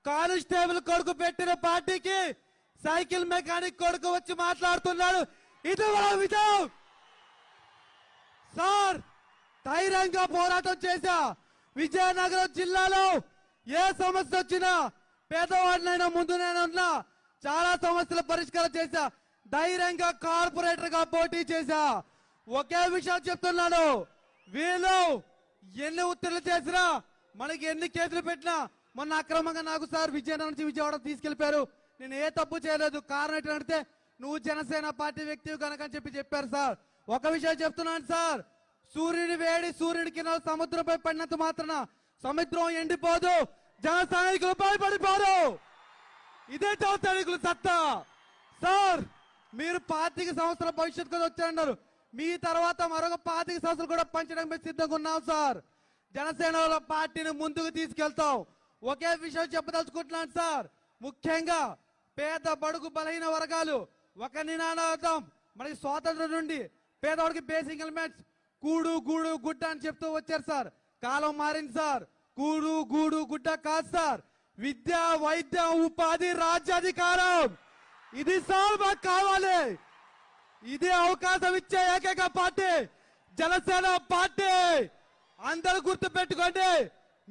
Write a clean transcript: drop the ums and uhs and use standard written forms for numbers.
Constable కొడుకు పెట్టిన పార్టీకి సైకిల్ మెకానిక్ కొడుకు వచ్చి మాట్లాడుతున్నాడు. ఇది మన విజయం సార్. ధైర్యంగా పోరాటం చేశా. విజయనగరం జిల్లాలో ఏ సమస్య వచ్చినా పేదవాడినైనా ముందునైనా చాలా సమస్యల పరిష్కారం చేశా. ధైర్యంగా కార్పొరేటర్ గా పోటీ చేశా. ఒకే విషయం చెప్తున్నాను, వీళ్ళు ఎన్ని ఉత్తర్వులు చేసినా మనకి ఎన్ని కేసులు పెట్టినా మొన్న అక్రమంగా నాకు సార్ విజయనగరం నుంచి విజయవాడ తీసుకెళ్లిపారు. నేను ఏ తప్పు చేయలేదు. కారణం ఏంటంటే నువ్వు జనసేన పార్టీ వ్యక్తివి కనుక అని చెప్పారు సార్. ఒక విషయం చెప్తున్నాను సార్, సూర్యుడి వేడి సూర్యుడి కింద సముద్రంపై పడినంత మాత్రాన సముద్రం ఎండిపోదు, జన సైనికులు భయపడిపోరు. ఇదే జన సైనికులు సత్తా సార్. మీరు 25 సంవత్సరాల భవిష్యత్తు కూడా వచ్చారన్నారు. మీ తర్వాత మరొక 25 సంవత్సరాలు కూడా పంచడానికి సిద్ధంగా ఉన్నాం సార్. జనసేన పార్టీని ముందుకు తీసుకెళ్తాం. ఒకే విషయం చెప్పదలుచుకుంటున్నాను సార్, ముఖ్యంగా పేద బడుగు బలహీన వర్గాలు ఒక నినాదం మనకి స్వాతంత్రం నుండి పేదవాడికి బేసిక్ ఎలిమెంట్స్ కూడు గూడు గుడ్డ అని చెప్తూ వచ్చారు సార్. కాలం మారింది సార్. కూడు గూడు గుడ్డ కాదు సార్, విద్య వైద్యం ఉపాధి రాజ్యాధికారం. ఇది సార్ మాకు కావాలి. ఇదే అవకాశం ఇచ్చే ఏకైక పార్టీ జనసేన పార్టీ. అందరూ గుర్తు పెట్టుకోండి.